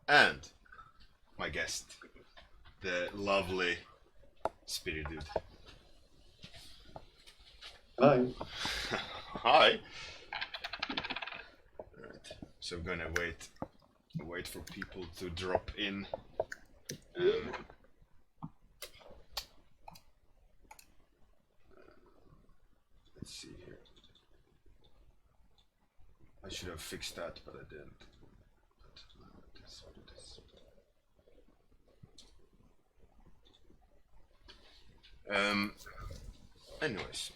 and my guest, the lovely Spiridon. Hi. Hi. Alright, so I'm gonna wait for people to drop in. Let's see here. I should have fixed that, but I didn't. But that's what it is. Anyways,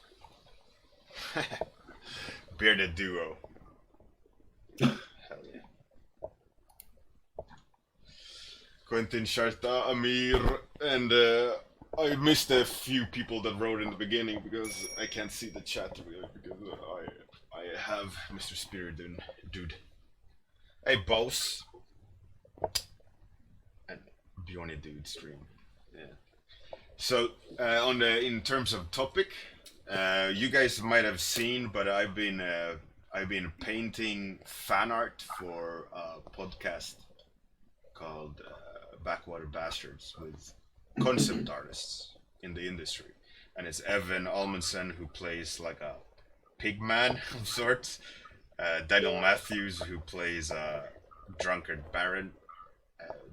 bearded duo. Hell yeah. Quentin, Sharta, Amir, and I missed a few people that wrote in the beginning because I can't see the chat really because I have Mr. Spiridon, dude. Hey, boss. And Bjorn, dude, stream. Yeah. So in terms of topic, you guys might have seen, but I've been painting fan art for a podcast called Backwater Bastards with concept artists in the industry, and it's Evan Almondson who plays like a pigman of sorts, Daniel Matthews who plays a drunkard baron,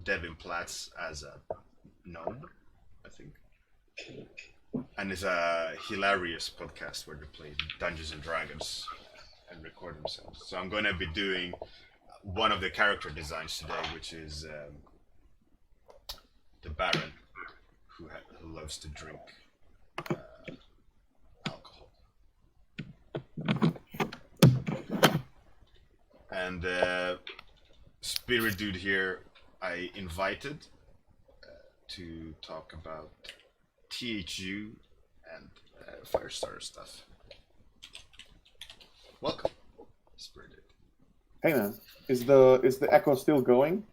Devin Platts as a gnome, I think. And it's a hilarious podcast where they play Dungeons and Dragons and record themselves. So I'm going to be doing one of the character designs today, which is the Baron, who loves to drink alcohol. And Spirit Dude here, I invited to talk about THU and Firestarter stuff. Welcome, Spirit Dude. Hey man, is the echo still going?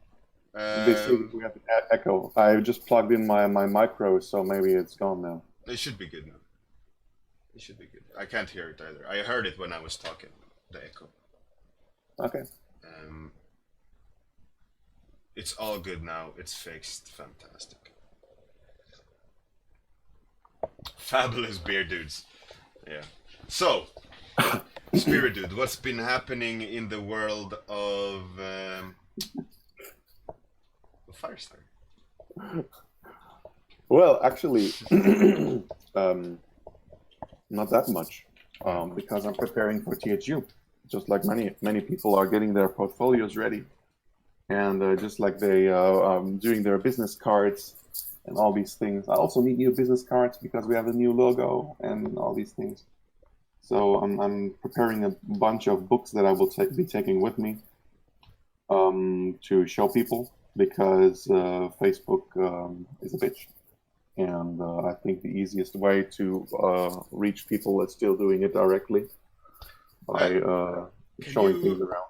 They say we have an echo. I just plugged in my micro, so maybe it's gone now. It should be good now. It should be good. I can't hear it either. I heard it when I was talking, the echo. Okay. It's all good now. It's fixed. Fantastic. Fabulous beer dudes. Yeah. So, Spirit Dude, what's been happening in the world of Firestarter? Well, actually, not that much, because I'm preparing for THU, just like many people are getting their portfolios ready, and just like they doing their business cards and all these things. I also need new business cards because we have a new logo and all these things. So I'm preparing a bunch of books that I will be taking with me to show people, because Facebook is a bitch. And I think the easiest way to reach people is still doing it directly by showing things around.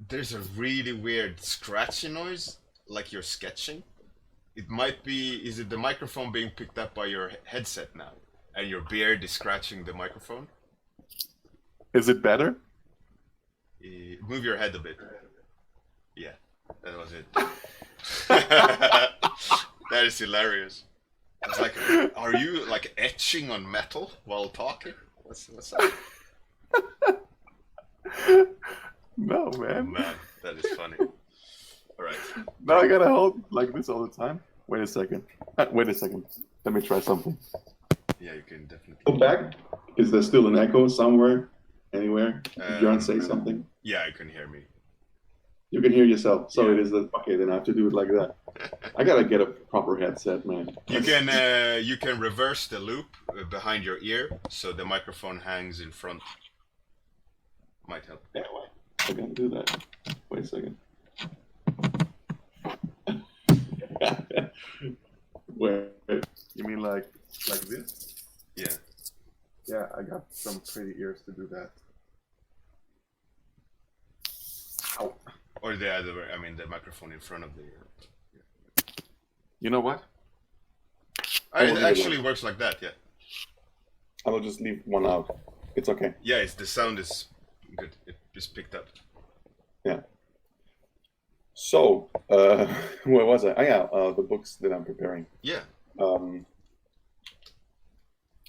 There's a really weird scratchy noise, like you're sketching. It might be, is it the microphone being picked up by your headset now? And your beard is scratching the microphone? Is it better? Move your head a bit. Yeah, that was it. That is hilarious. I was like, are you like etching on metal while talking? What's up? No, man. Oh, man, that is funny. All right. Now I gotta hold like this all the time. Wait a second. Wait a second. Let me try something. Yeah, you can definitely. Go back. Is there still an echo somewhere? Anywhere? Did Bjorn say something? Yeah, you can hear me. You can hear yourself. So Yeah. it is that. Okay, then I have to do it like that. I gotta get a proper headset, man. You can reverse the loop behind your ear so the microphone hangs in front. Might help. Yeah, wait. I can do that. Wait a second. Wait. You mean like this? Yeah. Yeah, I got some pretty ears to do that. Ow. Or the other way. I mean, the microphone in front of the ear. You know what? It actually works like that. Yeah. I will just leave one out. It's okay. Yeah, the sound is good. It just picked up. Yeah. So, where was I? Oh, yeah, the books that I'm preparing. Yeah. Um,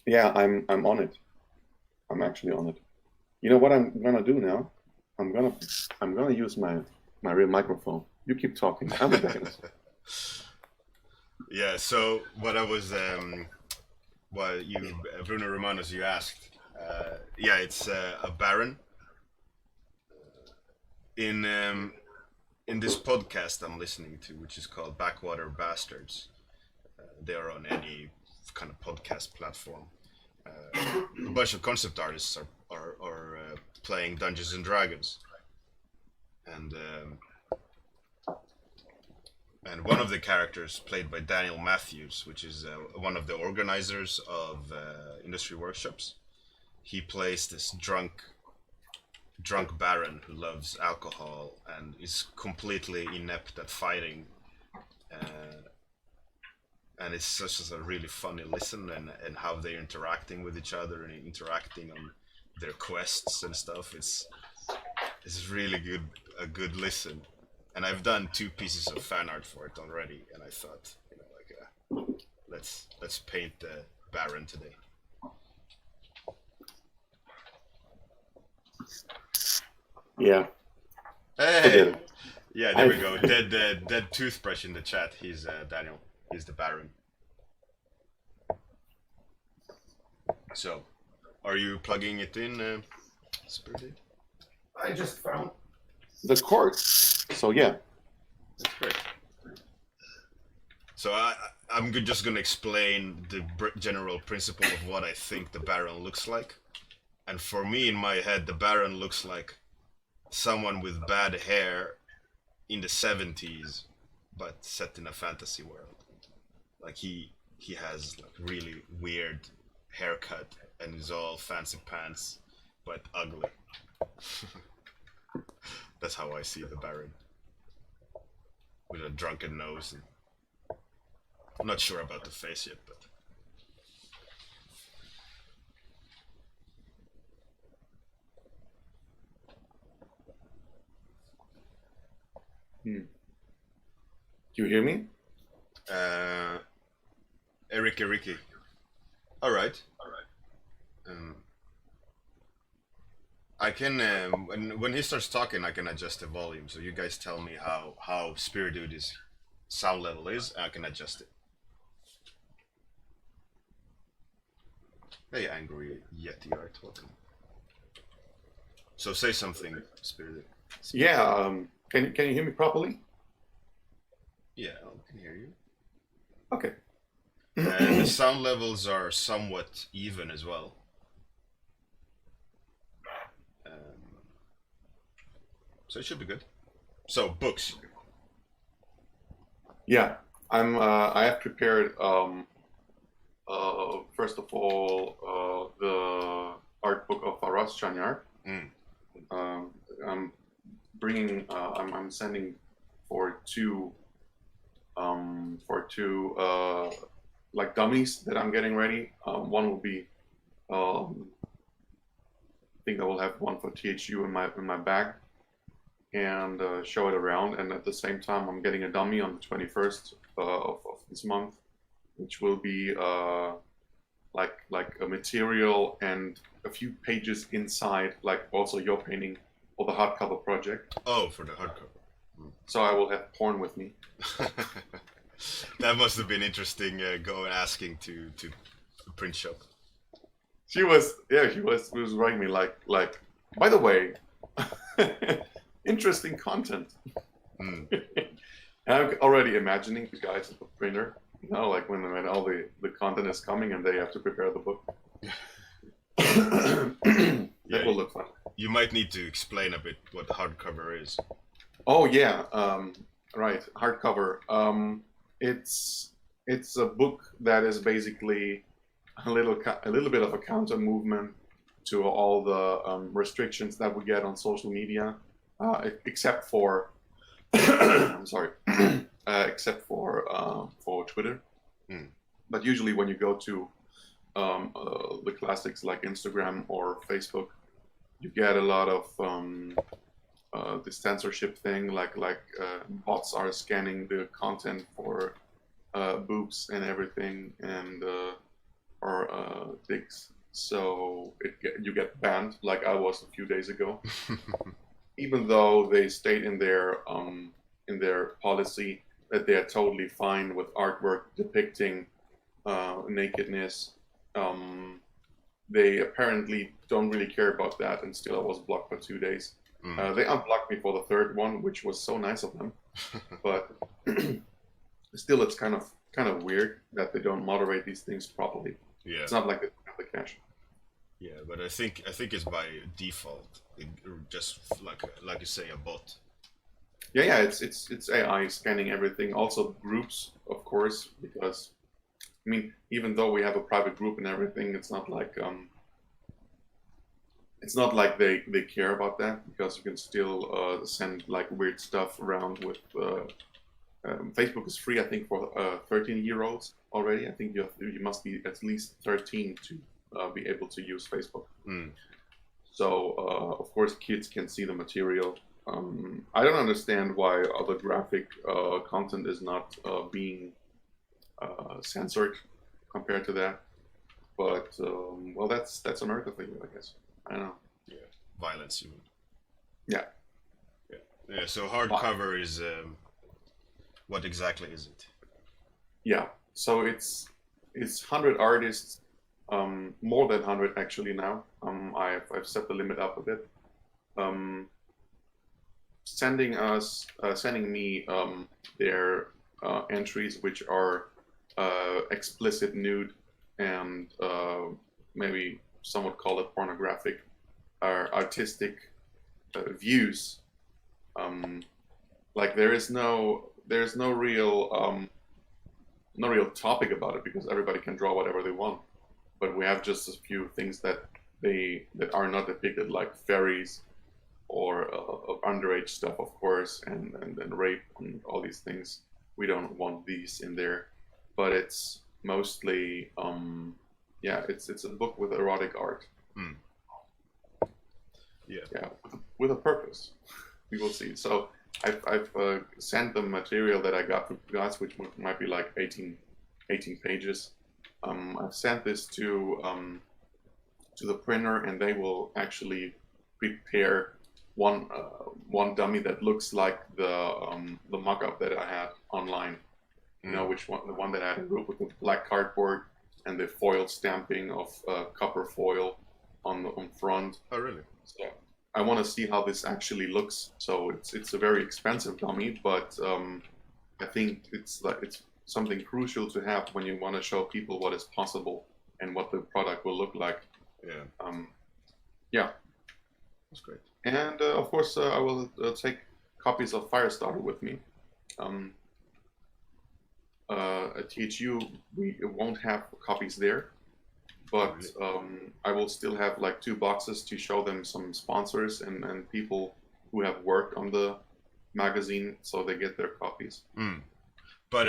yeah, I'm on it. I'm actually on it. You know what I'm gonna do now? I'm gonna I'm gonna use my real microphone. You keep talking. I'll be back in a second. Yeah. So what I was, Bruno Romanos, you asked. Yeah, it's a baron in this podcast I'm listening to, which is called Backwater Bastards. They are on any kind of podcast platform. A bunch of concept artists are playing Dungeons and Dragons, and one of the characters played by Daniel Matthews, which is one of the organizers of industry workshops. He plays this drunk baron who loves alcohol and is completely inept at fighting. And it's such a really funny listen, and how they're interacting with each other and interacting on their quests and stuff. It's really a good listen. And I've done 2 pieces of fan art for it already, and I thought, let's paint the Baron today. Yeah. Hey, yeah, there we go. Dead toothbrush in the chat. He's Daniel. He's the Baron. So, are you plugging it in, Spiridon? I just found the cord. So yeah, that's great. So I'm just gonna explain the general principle of what I think the Baron looks like. And for me, in my head, the Baron looks like someone with bad hair in the 70s, but set in a fantasy world. Like he has like really weird haircut and is all fancy pants, but ugly. That's how I see the Baron. With a drunken nose. And I'm not sure about the face yet, but... You hear me? Ricky. All right. I can when he starts talking, I can adjust the volume. So you guys tell me how Spiridude's sound level is, and I can adjust it. Hey, angry Yeti art, welcome. So say something, Spiridude. Yeah. Can you hear me properly? Yeah, I can hear you. Okay. And the sound levels are somewhat even as well. So it should be good. So books. Yeah, I have prepared. First of all, the art book of Aras Chanyar. I'm bringing. I'm sending for two. Like dummies that I'm getting ready. One will be. I think I will have one for THU in my bag, and show it around. And at the same time, I'm getting a dummy on the 21st of this month, which will be like a material and a few pages inside, like also your painting for the hardcover project. Oh, for the hardcover. So I will have porn with me. That must have been interesting. Going asking to print shop. She was writing me like. By the way, interesting content. And I'm already imagining the guys at the printer. You know, like when all the content is coming and they have to prepare the book. That will look fun. You might need to explain a bit what the hardcover is. Oh yeah, right. Hardcover. It's a book that is basically a little bit of a counter movement to all the restrictions that we get on social media, except for I'm sorry, except for Twitter. But usually when you go to the classics like Instagram or Facebook, you get a lot of this censorship thing, like bots are scanning the content for boobs and everything, and or dicks. So you get banned, like I was a few days ago, even though they state in their policy that they are totally fine with artwork depicting nakedness. They apparently don't really care about that, and still I was blocked for 2 days. They unblocked me for the third one, which was so nice of them, but still, it's kind of weird that they don't moderate these things properly. Yeah. It's not like they have the cash. Yeah, but I think it's by default, just like you say, a bot. Yeah, it's AI scanning everything. Also groups, of course, because I mean, even though we have a private group and everything, it's not like they care about that, because you can still send like weird stuff around with. Facebook is free, I think, for 13-year-olds already. I think you must be at least 13 to be able to use Facebook. So of course kids can see the material. I don't understand why other graphic content is not being censored compared to that. But well, that's America for you, I guess. I don't know. Yeah, violence. You mean? Yeah. Yeah. So hardcover is what exactly is it? Yeah. So it's 100 artists, more than 100 actually now. I've set the limit up a bit. Sending me their entries, which are explicit nude and maybe some would call it pornographic, artistic views. Like there's no real topic about it, because everybody can draw whatever they want. But we have just a few things that are not depicted, like fairies or underage stuff, of course, and rape and all these things. We don't want these in there, but it's mostly it's a book with erotic art. Yeah, with a purpose. We will see. So I've sent the material that I got from Gus, which might be like 18 pages. I've sent this to the printer, and they will actually prepare one dummy that looks like the mock-up that I had online. You know which one? The one that I had in group with the black cardboard and the foil stamping of copper foil on front. Oh, really? So I want to see how this actually looks. So it's a very expensive dummy, but I think it's something crucial to have when you want to show people what is possible and what the product will look like. Yeah. Yeah. That's great. And of course, I will take copies of Firestarter with me. At THU, we won't have copies there, but I will still have like 2 boxes to show them some sponsors and people who have worked on the magazine, so they get their copies. But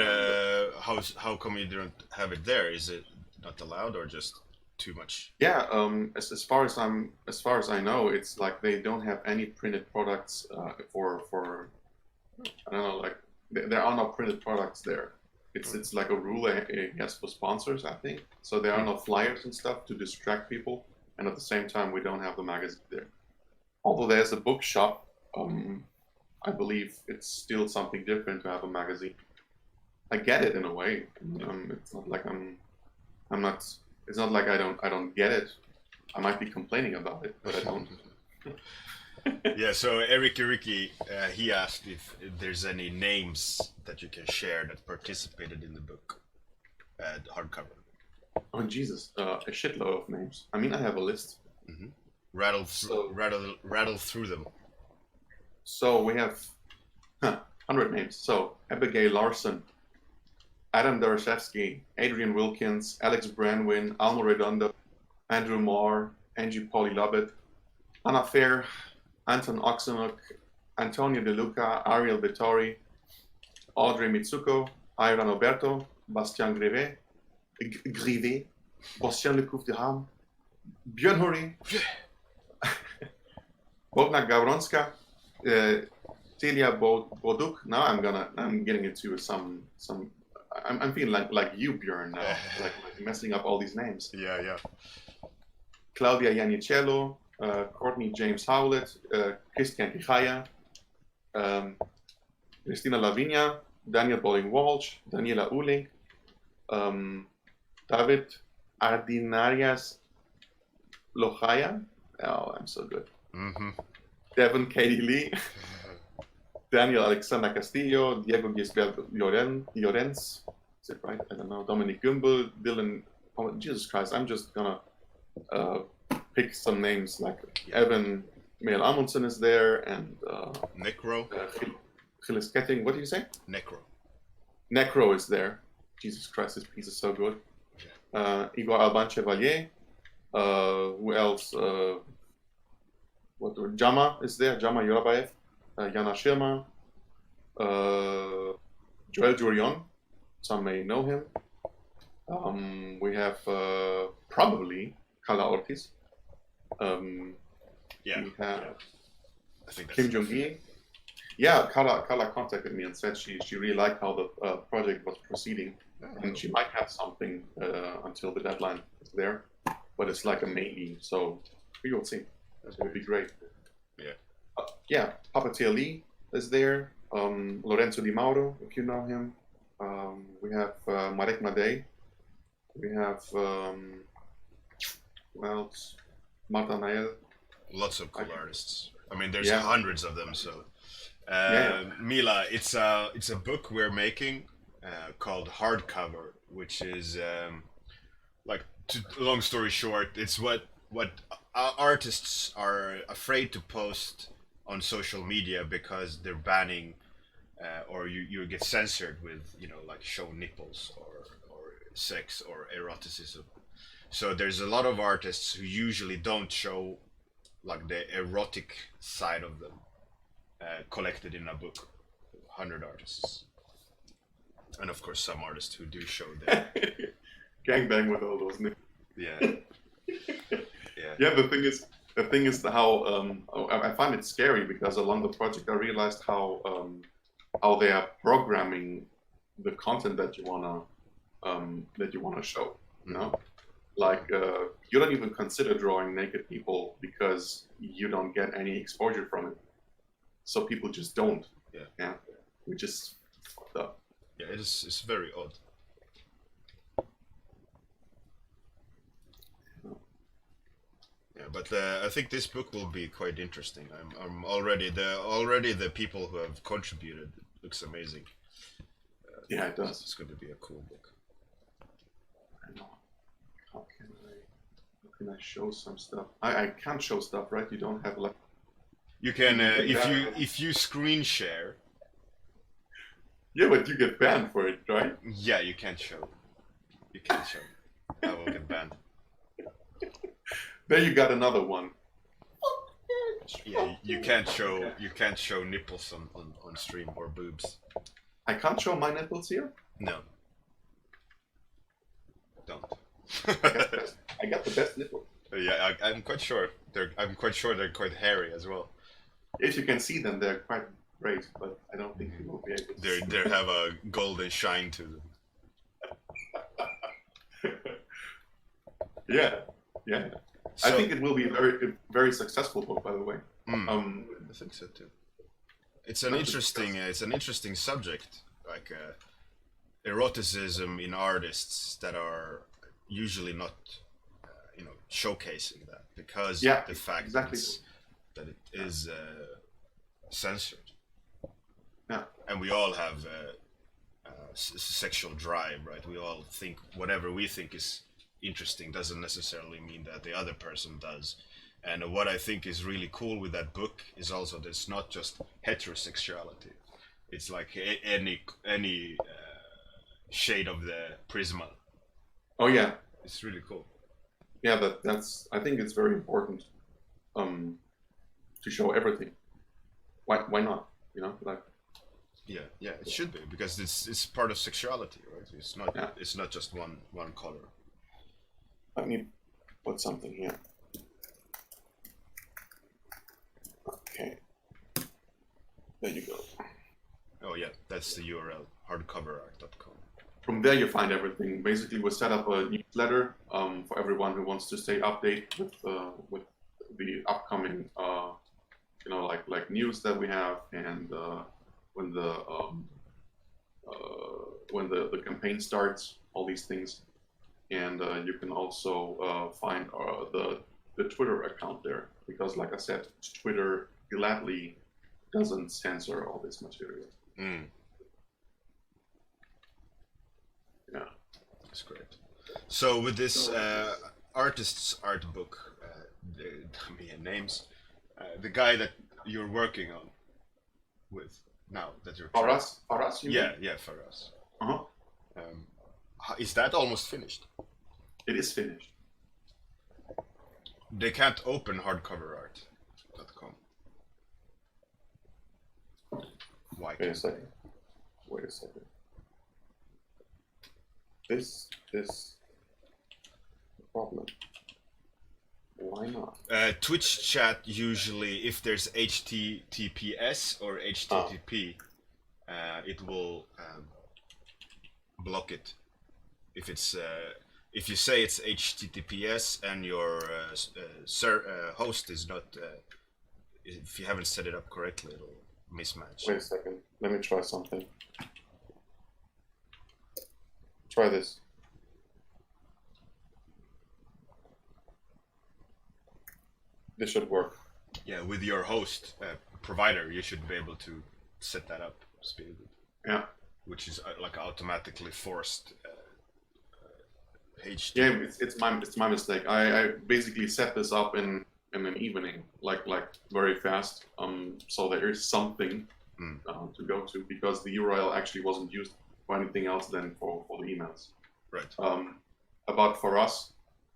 how come you don't have it there? Is it not allowed, or just too much? Yeah, as far as I know, it's like they don't have any printed products for I don't know, like there are no printed products there. It's like a rule, I guess, for sponsors, I think. So there are no flyers and stuff to distract people, and at the same time, we don't have the magazine there. Although there's a bookshop, I believe it's still something different to have a magazine. I get it in a way. It's not like I'm not. It's not like I don't get it. I might be complaining about it, but I don't. Yeah, so Ricky, he asked if there's any names that you can share that participated in the book at hardcover. Oh Jesus, a shitload of names. I mean, I have a list. Rattle through them. So we have 100 names. So Abigail Larson, Adam Darashevsky, Adrian Wilkins, Alex Branwin, Almo Redondo, Andrew Moore, Angie Polly Lovett, Anna Fair, Anton Oxenuk, Antonio De Luca, Ariel Vittori, Audrey Mitsuko, Iran Roberto, Bastien Grivet, Bastien Lecouf de Ham, Bjorn Hurri, Bogna Gavronska, Celia Boduk. Now I'm getting into some. I'm feeling like you, Bjorn, now, like messing up all these names. Yeah. Claudia Iannicello, Courtney James Howlett, Christian Kijaya, Christina Lavinia, Daniel Bolling Walsh, Daniela Uling, David Ardinarias Lojaya. Oh, I'm so good. Mm-hmm. Devon Katie Lee, Daniel Alexander Castillo, Diego Gisbert Llorenz. Is it right? I don't know. Dominic Gumbel, Dylan. Oh, Jesus Christ! I'm just gonna pick some names like Evan Mael Amundsen is there, and Necro. Gilles Ketting. What do you say? Necro. Necro is there. Jesus Christ, this piece is so good. Igor Alban Chevalier. Who else? Jama is there. Jama Yorabaev. Jana Schirmer. Joel Jurion. Some may know him. We have probably Carla Ortiz. We have I think Kim Jong-gi. Yeah, Carla contacted me and said she really liked how the project was proceeding, and she might have something until the deadline is there, but it's like a maybe, so we will see. That would be great. Yeah. Puppeteer Lee is there. Lorenzo Di Mauro, if you know him. We have Marek Madej. We have who else? Marta Nael. Lots of cool artists. I mean, there's hundreds of them. So, Mila, it's a book we're making called Hardcover, which is long story short, it's what artists are afraid to post on social media because they're banning or you get censored with like show nipples or sex or eroticism. So there's a lot of artists who usually don't show like the erotic side of them collected in a book. 100 artists, and of course some artists who do show them. Gangbang with all those nipples. Yeah. Yeah, the thing is how I find it scary because along the project I realized how they are programming the content that you wanna show. You know, like you don't even consider drawing naked people because you don't get any exposure from it. So people just don't. Yeah, which is fucked up. Yeah, it's very odd. Yeah, but I think this book will be quite interesting. I'm already the people who have contributed. It looks amazing. Yeah, it does. It's going to be a cool book. I know. How can I show some stuff? I can't show stuff, right? You don't have like. You can if you screen share. Yeah, but you get banned for it, right? Yeah, you can't show. You can't show. I will get banned. There you got another one. Yeah, you can't show nipples on stream or boobs. I can't show my nipples here? No. Don't. I got the best nipple. Yeah, I'm quite sure they're quite hairy as well. If you can see them, they're quite great, but I don't think you will be able to see them. They have a golden shine to them. Yeah. So, I think it will be a very successful book, by the way. I think so too. It's an interesting subject, like eroticism in artists that are usually not, showcasing that because the fact that it is censored. Yeah, and we all have sexual drive, right? We all think whatever we think is interesting doesn't necessarily mean that the other person does. And what I think is really cool with that book is also that it's not just heterosexuality. It's like any shade of the prisma. Oh yeah, it's really cool. Yeah, that's. I think it's very important to show everything. Why not? Like. Yeah, it should be because it's part of sexuality, right? It's not just one color. Let me put something here. Okay. There you go. Oh yeah, that's the URL, hardcoverart.com. From there, you find everything. Basically, we set up a newsletter for everyone who wants to stay updated with the upcoming, like news that we have, and when the campaign starts, all these things. And you can also find the Twitter account there, because, like I said, Twitter gladly doesn't censor all this material. Mm. Yeah, That's great. So with this artist's art book, names, the guy that you're working on with now that you're Faras, you mean? yeah, Faras. Uh-huh. Is that almost finished? It is finished. They can't open hardcoverart.com. Why? Wait a second. This is the problem. Why not? Twitch chat usually, if there's HTTPS or HTTP, it will block it. If you say it's HTTPS and your host is not, if you haven't set it up correctly, it'll mismatch. Wait a second. Let me try something. Try this. This should work. Yeah, with your host provider, you should be able to set that up, Spiridon. Yeah. Which is like automatically forced HTTP. Yeah, it's my mistake. I basically set this up in an evening, like very fast. So there is something to go to, because the URL actually wasn't used for anything else than for the emails. Right. About for us,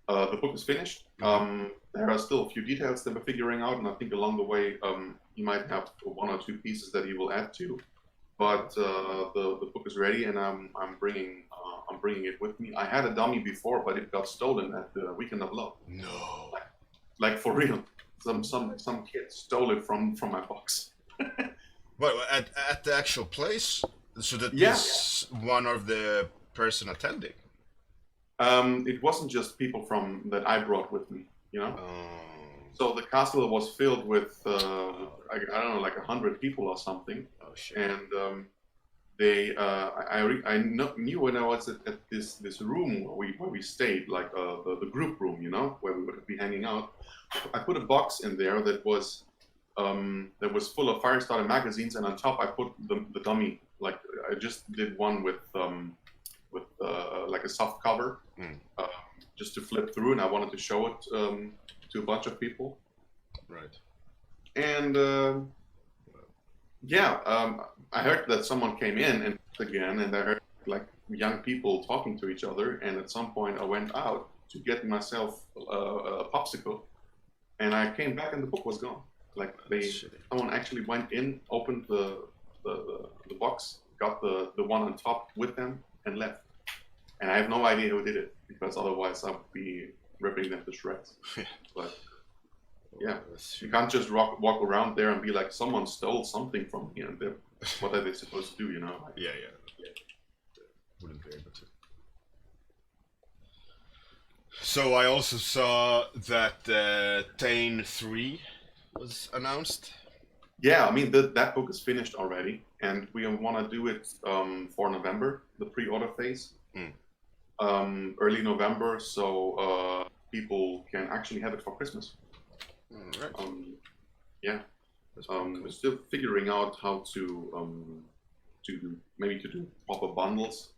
the book is finished. There are still a few details that we're figuring out, and I think along the way, he might have one or two pieces that he will add to. But the book is ready, and I'm bringing it with me. I had a dummy before, but it got stolen at the Weekend of Love. No. Like for real. Some kid stole it from my box. Well, at the actual place, so that is one of the person attending. It wasn't just people from that I brought with me, you know. So the castle was filled with I don't know, like 100 people or something. Oh shit. And I knew when I was at this room where we stayed, like the group room, you know, where we would be hanging out. I put a box in there that was full of Firestarter magazines, and on top I put the dummy. Like I just did one with like a soft cover, just to flip through, and I wanted to show it to a bunch of people. Right. And I heard that someone came in and again, and I heard like young people talking to each other. And at some point, I went out to get myself a popsicle, and I came back, and the book was gone. Like someone actually went in, opened the box, got the one on top with them, and left. And I have no idea who did it, because otherwise I would be ripping them to shreds. But yeah, you can't just walk around there and be like, someone stole something from me, and what are they supposed to do, you know? Yeah. Wouldn't be able to. So I also saw that Tane 3 was announced. Yeah, I mean, that book is finished already, and we want to do it for November, the pre-order phase. Early November, so people can actually have it for Christmas. Right. Yeah. Cool. We're still figuring out how to do proper bundles,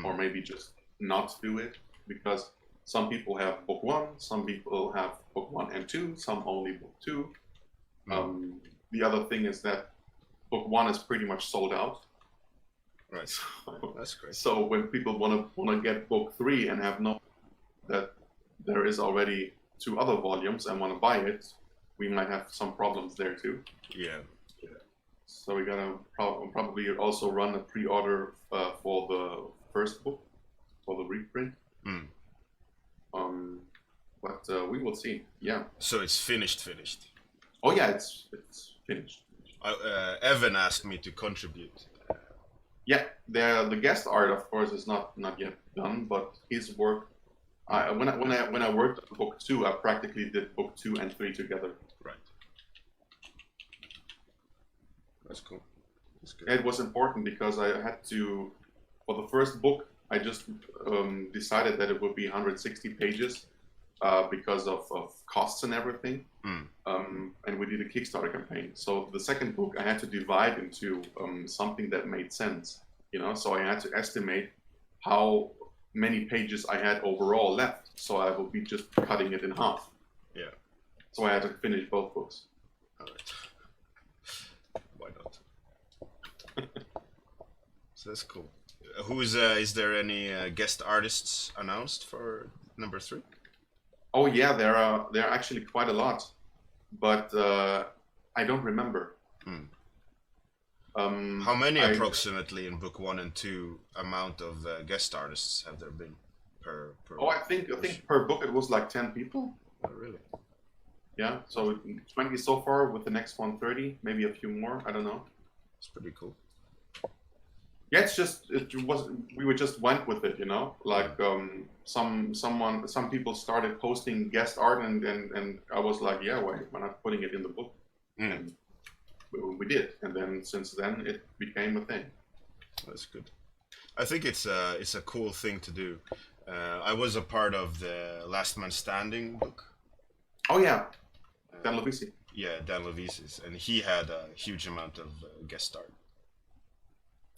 or maybe just not do it, because some people have book 1, some people have book 1 and 2, some only book 2. The other thing is that book 1 is pretty much sold out. Right. That's great. So when people want to get book 3 and have known that there is already 2 other volumes and want to buy it, we might have some problems there too. Yeah. So we gotta probably also run a pre-order for the first book, for the reprint. But we will see. Yeah. So it's finished. Oh yeah, it's finished. Evan asked me to contribute. Yeah, the guest art, of course, is not yet done, but his work. When I worked on book 2, I practically did book 2 and 3 together. Right. That's cool. That's good. It was important because I had to, for the first book, I just decided that it would be 160 pages because of costs and everything. And we did a Kickstarter campaign. So the second book, I had to divide into something that made sense, you know. So I had to estimate how many pages I had overall left. So I would be just cutting it in half. Yeah. So I had to finish both books. All right. Why not? So that's cool. Is there any guest artists announced for number 3? Oh yeah, there are actually quite a lot, but I don't remember. How many approximately in book 1 and 2 amount of guest artists have there been per? Oh, I think per book it was like 10 people. Oh, really? Yeah, so 20 so far, with the next one 30, maybe a few more. I don't know. It's pretty cool. Yeah, we just went with it, you know. Like some people started posting guest art, and I was like, yeah, why not putting it in the book? And we did, and then since then it became a thing. That's good. I think it's a cool thing to do. I was a part of the Last Man Standing book. Oh yeah, Dan Lovisi. Yeah, Dan Lovisi's, and he had a huge amount of guest art.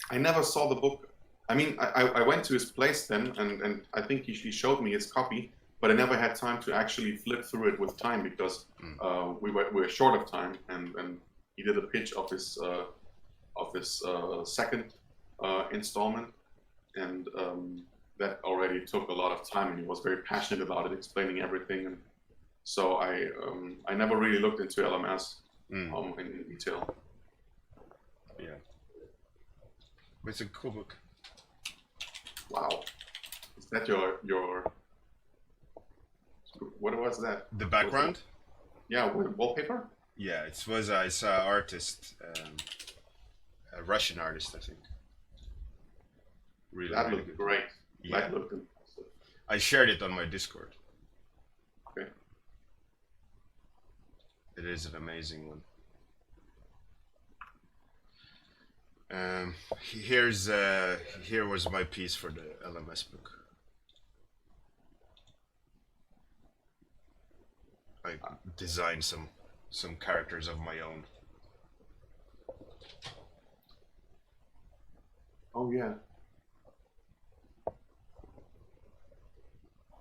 I never saw the book. I mean, I went to his place then, and I think he showed me his copy, but I never had time to actually flip through it with time because we were short of time, and he did a pitch of his second installment, and that already took a lot of time, and he was very passionate about it, explaining everything, and so I never really looked into LMS in detail. Yeah. It's a cool book. Wow. Is that your what was that? The background? Yeah, wallpaper? Yeah, it's an artist, a Russian artist, I think. Really, that really looked good. Great. Yeah. That looked impressive. I shared it on my Discord. Okay. It is an amazing one. Here was my piece for the LMS book. I designed some characters of my own. Oh yeah.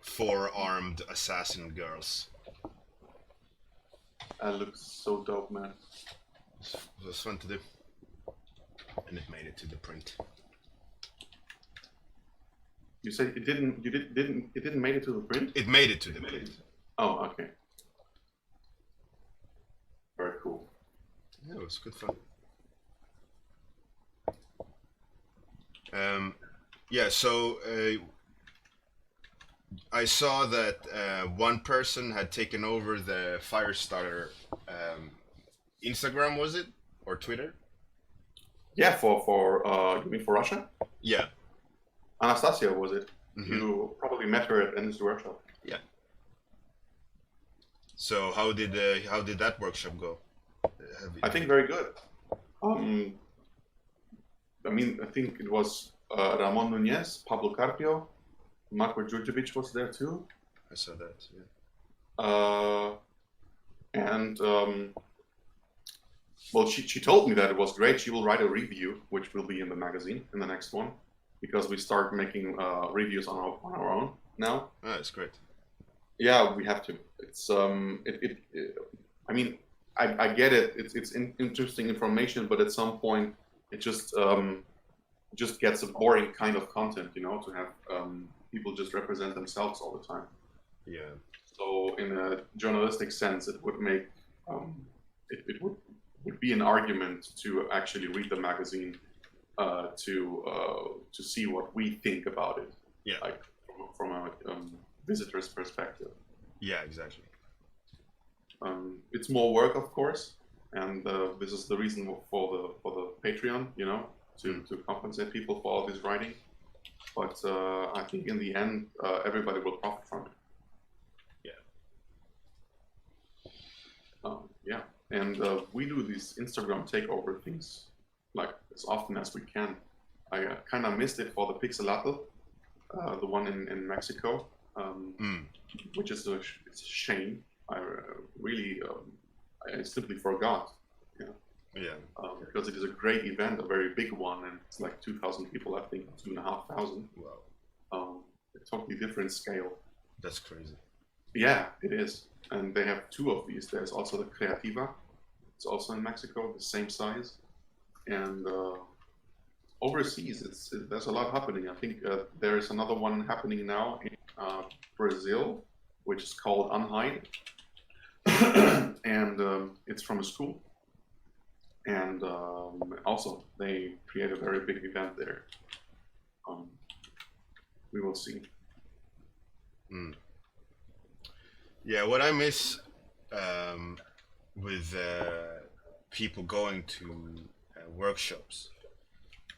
4 armed assassin girls. That looks so dope, man. It was fun to do. And it made it to the print. You said it didn't. It didn't make it to the print. It made it to the print. Oh, okay. Very cool. Yeah, it was good fun. Yeah, so I saw that one person had taken over the Firestarter Instagram, was it, or Twitter? Yeah, for you mean for Russia? Yeah. Anastasia, was it? You probably met her at Endless Workshop. Yeah. So how did that workshop go? I think very good. I mean, I think it was Ramon Nunez, Pablo Carpio, Marko Đurđević was there too. I saw that. Yeah. And well, she told me that it was great. She will write a review, which will be in the magazine in the next one, because we start making reviews on our own now. Oh, that's great. Yeah, we have to. It's I mean, I get it. It's interesting information, but at some point, it just gets a boring kind of content, you know, to have people just represent themselves all the time. Yeah. So in a journalistic sense, it would make it would be an argument to actually read the magazine to see what we think about it. Yeah. Like from a visitor's perspective. Yeah, exactly. It's more work, of course, and this is the reason for the Patreon, you know, to compensate people for all this writing. But I think in the end, everybody will profit from it. Yeah, and we do these Instagram takeover things like as often as we can. I kind of missed it for the Pixelatl, the one in Mexico, which is it's a shame. I really, I simply forgot. Because it is a great event, a very big one, and it's like 2,000 people, I think, 2,500. Wow. A totally different scale. That's crazy. Yeah, it is. And they have two of these. There's also the Creativa. It's also in Mexico, the same size. And overseas, there's a lot happening. I think there is another one happening now in Brazil, which is called Unhide. And it's from a school. And also, they create a very big event there. We will see. Yeah, what I miss with people going to workshops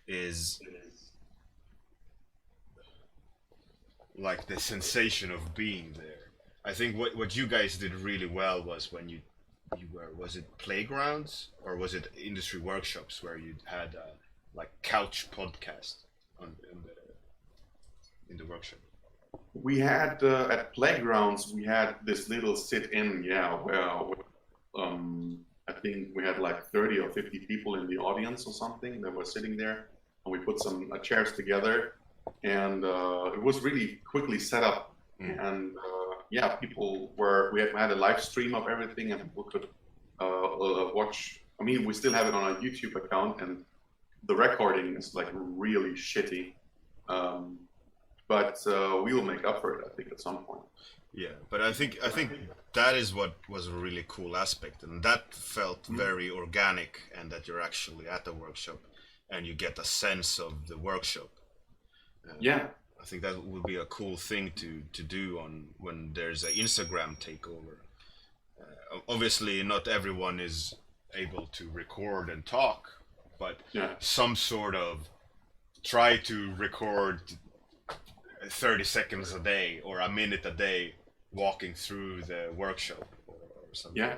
is like the sensation of being there. I think what you guys did really well was when you were, was it playgrounds or was it industry workshops where you had like couch podcast in the workshop? We had at playgrounds we had this little sit-in, where I think we had like 30 or 50 people in the audience or something that were sitting there, and we put some chairs together, and it was really quickly set up. And people we had a live stream of everything, and people could watch. I mean, we still have it on our YouTube account, and the recording is like really shitty. But we will make up for it, I think, at some point. Yeah, but I think that is what was a really cool aspect, and that felt very organic, and that you're actually at the workshop, and you get a sense of the workshop. I think that would be a cool thing to do on when there's an Instagram takeover. Obviously, not everyone is able to record and talk, but some sort of try to record 30 seconds a day or a minute a day walking through the workshop or something.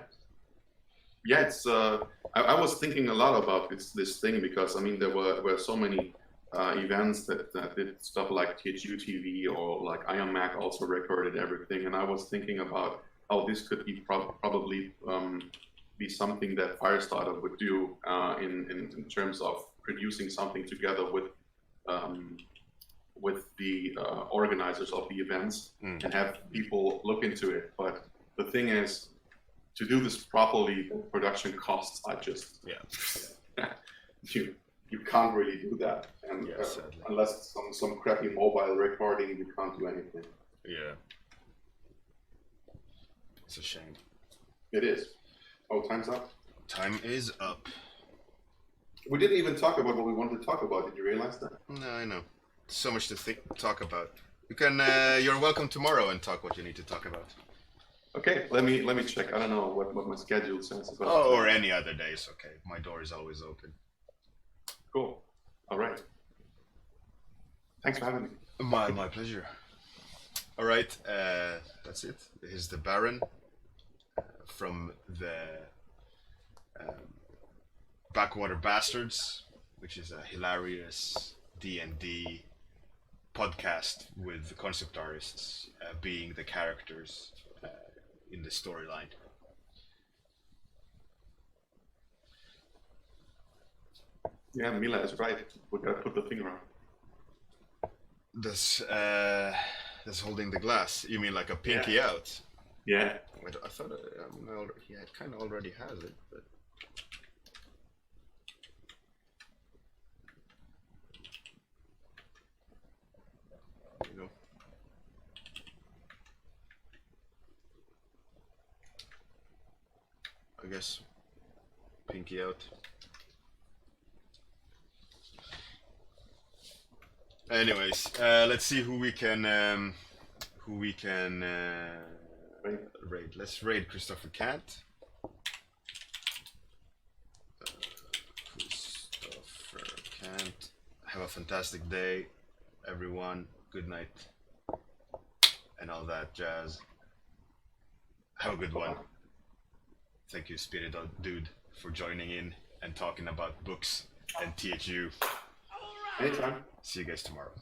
It's I was thinking a lot about this thing, because I mean there were so many events that did stuff like THU TV, or like Iron Mac also recorded everything, and I was thinking about how this could be probably be something that Firestarter would do in terms of producing something together with the organizers of the events and have people look into it. But the thing is, to do this properly, the production costs are just you can't really do that, and unless some crappy mobile recording, you can't do anything. Yeah, it's a shame. It is. Oh, time's up. Time is up. We didn't even talk about what we wanted to talk about. Did you realize that? No, I know. So much to talk about. You can. You're welcome tomorrow and talk what you need to talk about. Okay, let me check. I don't know what my schedule says about. Oh, or any other day is okay. My door is always open. Cool. All right. Thanks for having me. My pleasure. All right. That's it. Here's the Baron from the Backwater Bastards, which is a hilarious D&D podcast with concept artists being the characters in the storyline. Yeah, Mila is right. We gotta put the finger on. That's holding the glass. You mean like a pinky out? Yeah. Wait, I thought he kind of already has it, but. There you go. I guess pinky out. Anyways, let's see who we can raid. Let's raid Christopher Kant. and have a fantastic day, everyone. Good night, and all that jazz. Have a good one. Thank you, Spiridon dude, for joining in and talking about books and THU. Anytime. See you guys tomorrow.